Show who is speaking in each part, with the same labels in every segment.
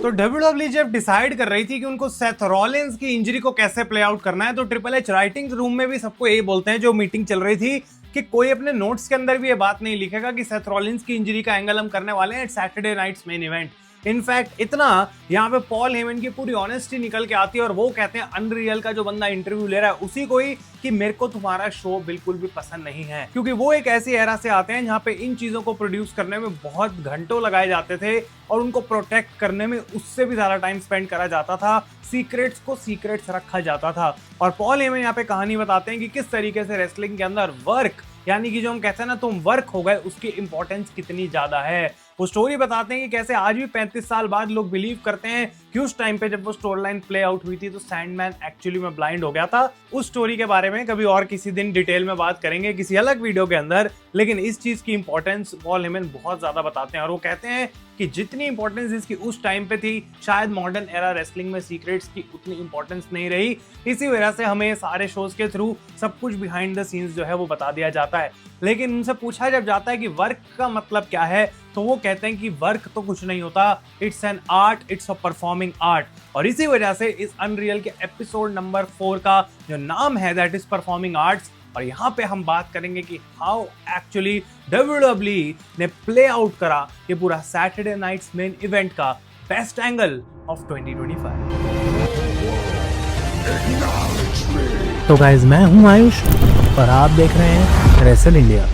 Speaker 1: तो WWE जब decide कर रही थी कि उनको सेथ रॉलिंस की इंजरी को कैसे प्ले आउट करना है, तो ट्रिपल एच राइटिंग रूम में भी सबको यही बोलते हैं, जो मीटिंग चल रही थी, कि कोई अपने नोट्स के अंदर भी ये बात नहीं लिखेगा कि सेथ रॉलिंस की इंजरी का एंगल हम करने वाले हैं Saturday nights main event. In fact इतना यहाँ पे पॉल हेमन की पूरी ऑनेस्टी निकल के आती है और वो कहते हैं अनरियल का जो बंदा इंटरव्यू ले रहा है उसी को ही, कि मेरे को तुम्हारा शो बिल्कुल भी पसंद नहीं है, क्योंकि वो एक ऐसी एरा से आते हैं जहाँ पे इन चीजों को प्रोड्यूस करने में बहुत घंटों लगाए जाते थे और उनको प्रोटेक्ट करने में उससे भी ज्यादा टाइम स्पेंड करा जाता था, सीक्रेट्स को सीक्रेट्स रखा जाता था। और पॉल हेमन यहाँ पे कहानी बताते हैं कि किस तरीके से रेसलिंग के अंदर वर्क, यानी कि जो हम कहते हैं ना तुम वर्क हो गए, उसकी इंपॉर्टेंस कितनी ज्यादा है। वो स्टोरी बताते हैं कि कैसे आज भी 35 साल बाद लोग बिलीव करते हैं कि उस टाइम पे जब वो स्टोरी लाइन प्ले आउट हुई थी तो सैंडमैन एक्चुअली में ब्लाइंड हो गया था। उस स्टोरी के बारे में कभी और किसी दिन डिटेल में बात करेंगे किसी अलग वीडियो के अंदर, लेकिन इस चीज की इंपॉर्टेंस पॉल हेमन बहुत ज्यादा बताते हैं और वो कहते हैं कि जितनी इंपॉर्टेंस इसकी उस टाइम पे थी, शायद मॉडर्न एरा रेसलिंग में सीक्रेट्स की उतनी इंपॉर्टेंस नहीं रही। इसी वजह से हमें सारे शोज के थ्रू सब कुछ बिहाइंड द सीन्स जो है वो बता दिया जाता है। लेकिन उनसे पूछा जब जाता है कि वर्क का मतलब क्या है, तो वो कहते हैं कि वर्क तो कुछ नहीं होता, it's an art, it's a performing art. और इसी वजह से इस अनरियल के एपिसोड नंबर 4 का जो नाम है दैट इज परफॉर्मिंग आर्ट्स। और यहाँ पे हम बात करेंगे कि हाउ एक्चुअली WWE ने प्ले आउट करा ये पूरा सैटरडे नाइट्स मेन इवेंट का बेस्ट एंगल ऑफ 2025।
Speaker 2: तो गाइस, मैं हूं आयुष और आप देख रहे हैं रेसल इंडिया।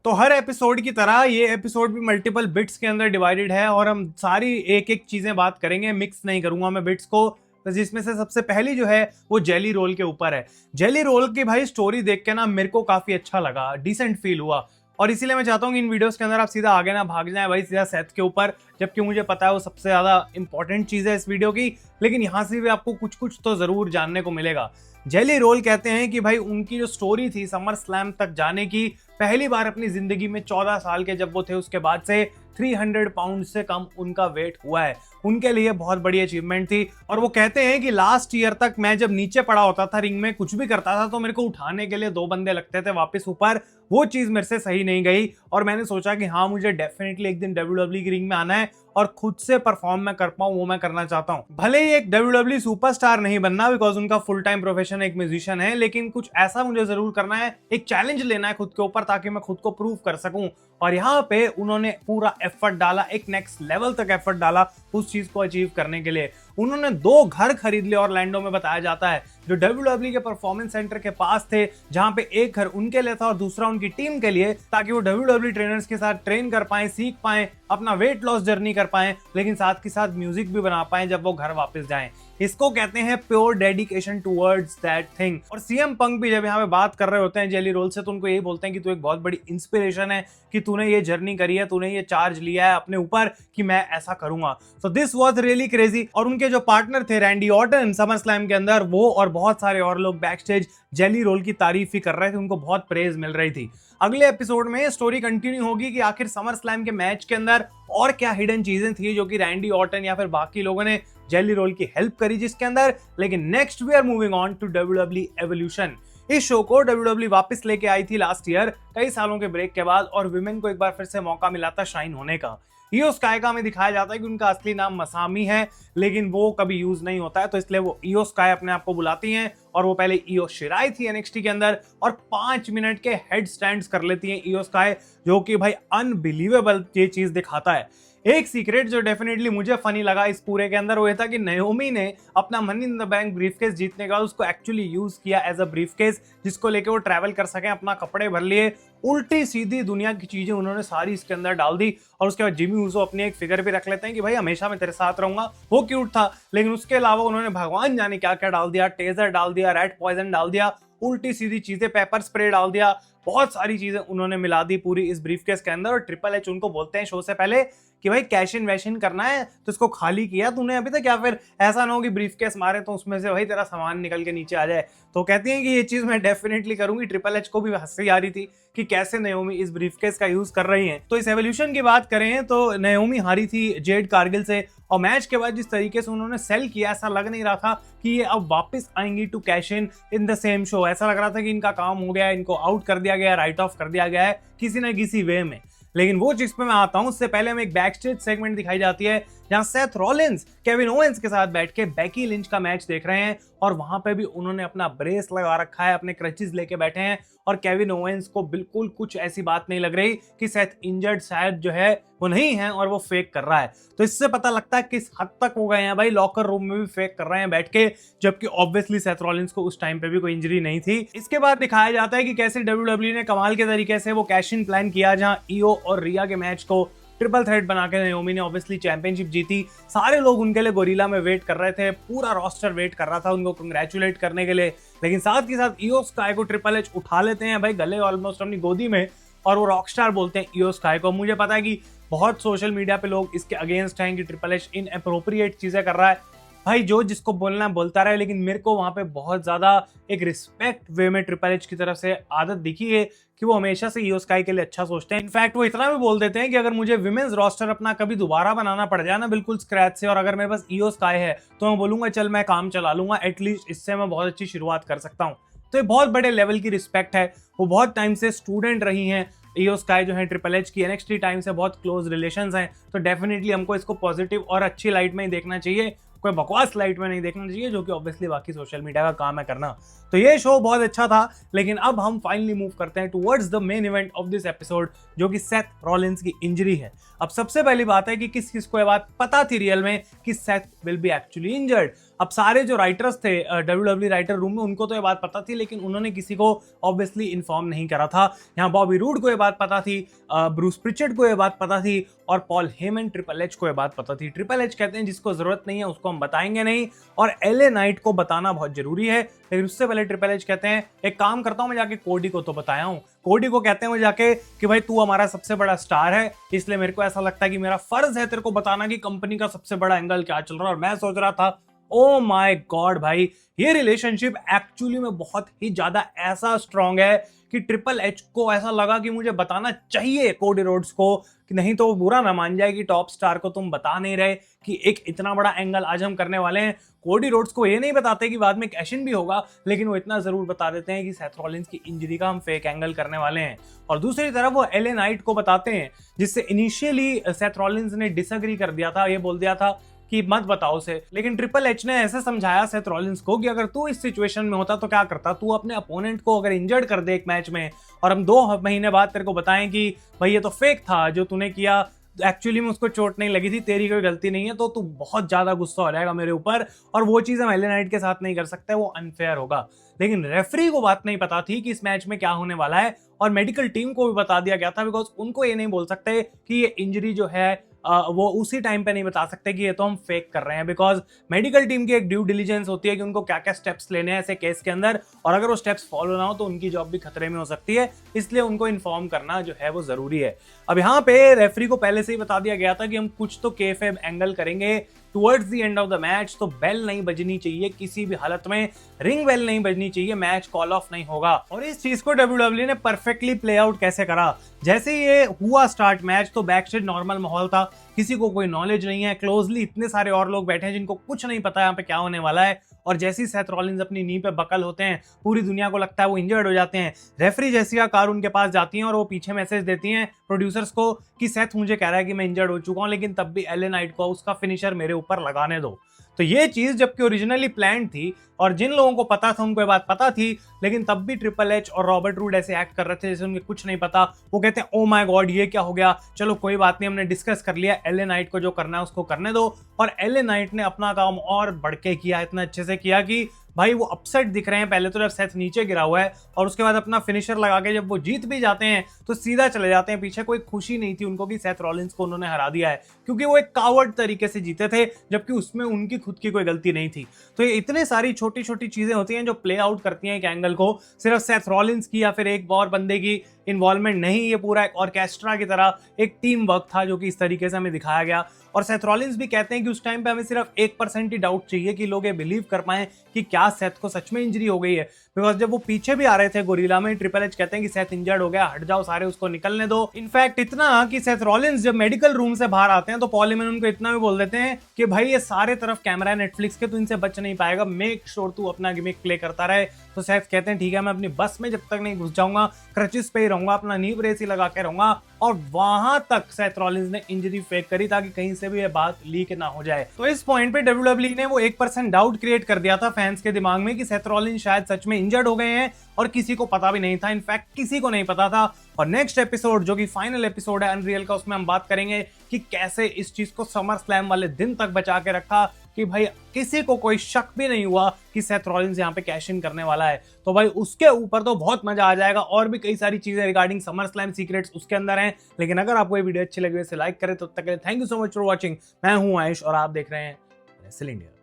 Speaker 1: तो हर एपिसोड की तरह ये एपिसोड भी मल्टीपल बिट्स के अंदर डिवाइडेड है और हम सारी एक एक चीजें बात करेंगे, मिक्स नहीं करूंगा मैं बिट्स को। तो जिसमें से सबसे पहली जो है वो जेली रोल के ऊपर है। जेली रोल की भाई स्टोरी देख के ना मेरे को काफी अच्छा लगा, डिसेंट फील हुआ और इसीलिए मैं चाहता हूँ कि इन वीडियोस के अंदर आप सीधा आगे ना भाग जाएं भाई, सीधा सेथ के ऊपर, जबकि मुझे पता है वो सबसे ज्यादा इंपॉर्टेंट चीज है इस वीडियो की, लेकिन यहाँ से भी आपको कुछ कुछ तो जरूर जानने को मिलेगा। जेली रोल कहते हैं कि भाई उनकी जो स्टोरी थी समर स्लैम तक जाने की, पहली बार अपनी जिंदगी में 14 साल के जब वो थे उसके बाद से 300 पाउंड से कम उनका वेट हुआ है। उनके लिए बहुत बड़ी अचीवमेंट थी और वो कहते हैं कि लास्ट ईयर तक मैं जब नीचे पड़ा होता था रिंग में कुछ भी करता था तो मेरे को उठाने के लिए 2 बंदे लगते थे वापस ऊपर। वो चीज मेरे से सही नहीं गई और मैंने सोचा कि हाँ मुझे डेफिनेटली एक दिन WWE की रिंग में आना है और खुद से परफॉर्म मैं कर पाऊं, वो मैं करना चाहता हूं। भले ही एक WWE सुपरस्टार नहीं बनना बिकॉज उनका फुल टाइम प्रोफेशन एक म्यूजिशियन है, लेकिन कुछ ऐसा मुझे जरूर करना है, एक चैलेंज लेना है खुद के ऊपर ताकि मैं खुद को प्रूव कर सकूं। और यहाँ पे उन्होंने पूरा एफर्ट डाला, एक नेक्स्ट लेवल तक एफर्ट डाला उस चीज को अचीव करने के लिए। उन्होंने 2 घर खरीद लिए ऑरलैंडो में, बताया जाता है, जो WWE के परफॉर्मेंस सेंटर के पास थे, जहां पे एक घर उनके लिए था और दूसरा उनकी टीम के लिए, ताकि वो WWE ट्रेनर्स के साथ ट्रेन कर पाए, सीख पाए, अपना वेट लॉस जर्नी कर पाए, लेकिन साथ के साथ म्यूजिक भी बना पाए जब वो घर वापस जाएं। इसको कहते हैं pure dedication towards that thing. और सीएम पंक भी जब यहाँ पे बात कर रहे होते हैं जेली रोल से, तो उनको यही बोलते हैं कि तू एक बहुत बड़ी इंस्पिरेशन है, कि तूने ये जर्नी करी है, तूने ये चार्ज लिया है अपने ऊपर कि मैं ऐसा करूंगा। So this was really crazy. और उनके जो पार्टनर थे रैंडी ऑर्टन समर स्लैम के अंदर, वो और बहुत सारे और लोग बैक स्टेज जेली रोल की तारीफ ही कर रहे थे, उनको बहुत प्रेज मिल रही थी। अगले एपिसोड में स्टोरी कंटिन्यू होगी कि आखिर समर स्लैम के मैच के अंदर और क्या हिडन चीजें थी जो कि रैंडी ऑर्टन या फिर बाकी लोगों ने जेली रोल की हेल्प करी जिसके अंदर। लेकिन next we are moving on to WWE evolution. इस शो को WWE वापस लेके आई थी लास्ट ईयर कई सालों के ब्रेक के बाद और विमेन को एक बार फिर से मौका मिला था शाइन होने का। इयो स्काई का हमें दिखाया जाता है कि उनका असली नाम मसामी है, लेकिन वो कभी यूज नहीं होता है, तो इसलिए वो इयो स्काई अपने आप को बुलाती हैं। और वो पहले इयो शिराई थी NXT के अंदर और 5 मिनट के हेड स्टैंड्स कर लेती हैं इयो स्काई, जो कि भाई अनबिलीवेबल ये चीज दिखाता है। एक सीक्रेट जो डेफिनेटली मुझे फनी लगा इस पूरे के अंदर वो ये था कि नाओमी ने अपना money in the bank briefcase जीतने का उसको एक्चुअली यूज किया एज अ ब्रीफकेस, जिसको लेके वो ट्रैवल कर सके, अपना कपड़े भर लिए, उल्टी सीधी दुनिया की चीजें उन्होंने सारी इसके अंदर डाल दी। और उसके बाद जिमी ऊसो अपनी एक फिगर भी रख लेते हैं कि भाई हमेशा मैं तेरे साथ रहूंगा, वो क्यूट था, लेकिन उसके अलावा उन्होंने भगवान जाने क्या क्या डाल दिया, टेजर डाल दिया, रैट पॉइजन डाल दिया, उल्टी सीधी चीजें, पेपर स्प्रे डाल दिया, बहुत सारी चीजें उन्होंने मिला दी पूरी इस ब्रीफकेस के अंदर। और ट्रिपल एच उनको बोलते हैं शो से पहले कि भाई कैश इन वैश इन करना है तो इसको खाली किया तूने अभी तक, या फिर ऐसा ना हो कि ब्रीफकेस मारे तो उसमें से भाई तेरा सामान निकल के नीचे आ जाए। तो कहती हैं कि ये चीज मैं डेफिनेटली करूंगी। ट्रिपल एच को भी हंसी आ रही थी कि कैसे नाओमी इस ब्रीफकेस का यूज कर रही हैं। तो इस एवोल्यूशन की बात करें तो नाओमी हारी थी जेड कारगिल से और मैच के बाद जिस तरीके से उन्होंने सेल किया ऐसा लग नहीं रहा था कि ये अब वापस आएंगी to cash in the same show. ऐसा लग रहा था कि इनका काम हो गया है, इनको आउट कर दिया गया, राइट ऑफ कर दिया गया है किसी ना किसी वे में। लेकिन वो चीज पे मैं आता हूं, उससे पहले हमें एक बैक स्टेज सेगमेंट दिखाई जाती है जहां सेथ रॉलिंस केविन ओवेंस के साथ बैठ के बेकी लिंच का मैच देख रहे हैं, और वहां पे भी उन्होंने अपना ब्रेस लगा रखा है, अपने क्रचेस लेके बैठे हैं, और केविन ओवेंस को बिल्कुल कुछ ऐसी बात नहीं लग रही कि सेथ इंजर्ड शायद जो है वो नहीं है और वो फेक कर रहा है। तो इससे पता लगता है किस हद तक हो गए हैं भाई, लॉकर रूम में भी फेक कर रहे हैं बैठ के, जबकि ऑब्वियसली सेथ रॉलिंस को उस टाइम पे भी कोई इंजरी नहीं थी। इसके बाद दिखाया जाता है कि कैसे WWE ने कमाल के तरीके से वो कैश इन प्लान किया, जहां ईओ और रिया के मैच को ट्रिपल थ्रेट बना के नाओमी ने ऑब्वियसली चैंपियनशिप जीती। सारे लोग उनके लिए गोरिल्ला में वेट कर रहे थे, पूरा रोस्टर वेट कर रहा था उनको कंग्रेचुलेट करने के लिए, लेकिन साथ ही साथ ईओ स्काई को ट्रिपल एच उठा लेते हैं भाई गले ऑलमोस्ट अपनी गोदी में, और वो रॉकस्टार बोलते हैं ईओ स्काई को। मुझे पता है कि बहुत सोशल मीडिया पे लोग इसके अगेंस्ट हैं कि ट्रिपल एच इनअप्रोप्रिएट चीजें कर रहा है, भाई जो जिसको बोलना बोलता रहे, लेकिन मेरे को वहां पे बहुत ज्यादा एक रिस्पेक्ट वे में ट्रिपल एच की तरफ से आदत दिखी है कि वो हमेशा से ईओ स्काई के लिए अच्छा सोचते हैं। इनफैक्ट वो इतना भी बोल देते हैं कि अगर मुझे विमेंस रोस्टर अपना कभी दोबारा बनाना पड़ जाए ना बिल्कुल स्क्रैच से, और अगर मेरे पास ईओ स्काई है तो मैं बोलूंगा चल मैं काम चला लूंगा, एटलीस्ट इससे मैं बहुत अच्छी शुरुआत कर सकता हूँ। तो ये बहुत बड़े लेवल की रिस्पेक्ट है। वो बहुत टाइम से स्टूडेंट रही हैं ईओ स्काई जो है ट्रिपल एच की, NXT टाइम से बहुत क्लोज रिलेशंस हैं, तो डेफिनेटली हमको इसको पॉजिटिव और अच्छी लाइट में ही देखना चाहिए, कोई बकवास लाइट में नहीं देखना चाहिए, जो कि ऑब्वियसली बाकी सोशल मीडिया का काम है करना। तो ये शो बहुत अच्छा था, लेकिन अब हम फाइनली मूव करते हैं towards the main event of this episode, जो कि सेथ रॉलिंस की इंजरी है। अब सबसे पहली बात है कि किस किस को ये बात पता थी रियल में कि Seth will be actually injured. अब सारे जो राइटर्स थे WWE राइटर रूम में, उनको तो ये बात पता थी, लेकिन उन्होंने किसी को ऑब्वियसली इन्फॉर्म नहीं करा था। यहाँ बॉबी रूड को ये बात पता थी, ब्रूस प्रिचर्ड को ये बात पता थी, और पॉल हेमन ट्रिपल एच को ये बात पता थी। ट्रिपल एच कहते हैं जिसको जरूरत नहीं है उसको हम बताएंगे नहीं, और LA नाइट को बताना बहुत जरूरी है, लेकिन उससे पहले ट्रिपल एच कहते हैं एक काम करता हूं मैं जाके कोडी को तो बताया हूं। कोडी को कहते हैं वो जाके कि भाई तू हमारा सबसे बड़ा स्टार है, इसलिए मेरे को ऐसा लगता है कि मेरा फर्ज है तेरे को बताना कि कंपनी का सबसे बड़ा एंगल क्या चल रहा है। और मैं सोच रहा था ओ माय गॉड भाई, ये रिलेशनशिप एक्चुअली में बहुत ही ज्यादा ऐसा स्ट्रांग है कि ट्रिपल एच को ऐसा लगा कि मुझे बताना चाहिए कोडी रोड्स को, कि नहीं तो वो बुरा ना मान जाए कि टॉप स्टार को तुम बता नहीं रहे कि एक इतना बड़ा एंगल आज हम करने वाले हैं। कोडी रोड्स को ये नहीं बताते कि बाद में कैश इन भी होगा, लेकिन वो इतना जरूर बता देते हैं कि सेथ रॉलिंस की इंजरी का हम फेक एंगल करने वाले हैं। और दूसरी तरफ वो LA नाइट को बताते हैं, जिससे इनिशियली सेथ रॉलिंस ने डिसएग्री कर दिया था, ये बोल दिया था कि मत बताओ उसे, लेकिन ट्रिपल एच ने ऐसे समझाया सेथ रॉलिंस को कि अगर तू इस सिचुएशन में होता तो क्या करता, तू अपने अपोनेंट को अगर इंजर्ड कर दे एक मैच में, और हम 2 महीने बाद तेरे को बताएं कि भाई ये तो फेक था जो तूने किया, एक्चुअली में उसको चोट नहीं लगी थी, तेरी कोई गलती नहीं है, तो तू बहुत ज्यादा गुस्सा हो जाएगा मेरे ऊपर, और वो चीज हम LA नाइट के साथ नहीं कर सकते, वो अनफेयर होगा। लेकिन रेफरी को बात नहीं पता थी कि इस मैच में क्या होने वाला है, और मेडिकल टीम को भी बता दिया गया था, बिकॉज उनको ये नहीं बोल सकते कि ये इंजरी जो है वो उसी टाइम पे नहीं बता सकते कि ये तो हम फेक कर रहे हैं, बिकॉज मेडिकल टीम की एक ड्यू डिलीजेंस होती है कि उनको क्या क्या स्टेप्स लेने हैं ऐसे केस के अंदर, और अगर वो स्टेप्स फॉलो ना हो तो उनकी जॉब भी खतरे में हो सकती है, इसलिए उनको इन्फॉर्म करना जो है वो जरूरी है। अब यहाँ पे रेफरी को पहले से ही बता दिया गया था कि हम कुछ तो केफेब एंगल करेंगे towards the end of the match, तो बेल नहीं बजनी चाहिए किसी भी हालत में, रिंग बेल नहीं बजनी चाहिए, मैच कॉल ऑफ नहीं होगा। और इस चीज को WWE ने परफेक्टली प्ले आउट कैसे करा, जैसे ये हुआ स्टार्ट मैच तो बैक स्टेज नॉर्मल माहौल था, किसी को कोई नॉलेज नहीं है, क्लोजली इतने सारे और लोग बैठे हैं जिनको कुछ नहीं पता यहाँ पे क्या होने वाला है, और जैसे ही सेथ रॉलिंस अपनी नी पे बकल होते हैं पूरी दुनिया को लगता है वो इंजर्ड हो जाते हैं। रेफरी जेसिका कार उनके पास जाती हैं और वो पीछे मैसेज देती हैं प्रोड्यूसर्स को कि सेथ मुझे कह रहा है कि मैं इंजर्ड हो चुका हूं, लेकिन तब भी LA नाइट को उसका फिनिशर मेरे ऊपर लगाने दो। तो ये चीज जबकि ओरिजिनली प्लान थी, और जिन लोगों को पता था उनको ये बात पता थी, लेकिन तब भी ट्रिपल एच और रॉबर्ट रूड ऐसे एक्ट कर रहे थे जैसे उनको कुछ नहीं पता। वो कहते हैं ओ माय गॉड ये क्या हो गया, चलो कोई बात नहीं, हमने डिस्कस कर लिया, LA नाइट को जो करना है उसको करने दो। और LA नाइट ने अपना काम और बढ़ के किया, इतना अच्छे से किया कि भाई वो अपसेट दिख रहे हैं पहले तो जब सेथ नीचे गिरा हुआ है, और उसके बाद अपना फिनिशर लगा के जब वो जीत भी जाते हैं तो सीधा चले जाते हैं पीछे। कोई खुशी नहीं थी उनको कि सेथ रॉलिंस को उन्होंने हरा दिया है, क्योंकि वो एक कावर्ड तरीके से जीते थे, जबकि उसमें उनकी खुद की कोई गलती नहीं थी। तो ये इतने सारी छोटी छोटी चीजें होती हैं जो प्ले आउट करती हैं एक एंगल को, सिर्फ सेथ रॉलिंस की या फिर एक और बंदे की इन्वॉल्वमेंट नहीं, ये पूरा एक ऑर्केस्ट्रा की तरह एक टीम वर्क था जो कि इस तरीके से हमें दिखाया गया। और सेथ रॉलिंस भी कहते हैं कि उस टाइम पे हमें सिर्फ 1% ही डाउट चाहिए कि लोग ये बिलीव कर पाए कि क्या सेथ को सच में इंजरी हो गई है, बिकॉज जब वो पीछे भी आ रहे थे गोरिल्ला में, ट्रिपल एच कहते हैं कि सेथ इंजर्ड हो गया, हट जाओ सारे, उसको निकलने दो। इनफैक्ट इतना कि सेथ रॉलिंस जब मेडिकल रूम से बाहर आते हैं तो पॉल हेमन उनको इतना भी बोल देते हैं कि भाई ये सारे तरफ कैमरा है नेटफ्लिक्स के, तो इनसे बच नहीं पाएगा, मेक श्योर तू अपना गिमिक प्ले करता रहे। तो तो सेथ कहते हैं ठीक है, मैं अपनी बस में जब तक नहीं घुस जाऊंगा, क्रचिस पे ही रहूंगा, अपना नी ब्रेस ही लगा के रहूंगा। और वहां तक सेथ रॉलिंस ने इंजरी फेक करी ताकि कहीं से भी ये बात लीक ना हो जाए। तो इस पॉइंट पे WWE ने वो 1% डाउट क्रिएट कर दिया था फैंस के दिमाग में कि सेथ रॉलिंस शायद सच में इंजर्ड हो गए हैं, और किसी को पता भी नहीं था, इनफैक्ट किसी को नहीं पता था। और नेक्स्ट एपिसोड जो कि फाइनल एपिसोड है अनरियल का, उसमें हम बात करेंगे कि कैसे इस चीज को समर स्लैम वाले दिन तक बचा के रखा कि भाई किसी को कोई शक भी नहीं हुआ कि सेथ रॉलिंस यहाँ पे कैश इन करने वाला है। तो भाई उसके ऊपर तो बहुत मजा आ जाएगा, और भी कई सारी चीजें रिगार्डिंग समर स्लैम सीक्रेट्स उसके अंदर हैं। लेकिन अगर आपको ये वीडियो अच्छी लगी, इसे लाइक करें। तो तक के लिए thank you so much for watching. मैं हूं आयुष और आप देख रहे हैं रेसल इंडिया।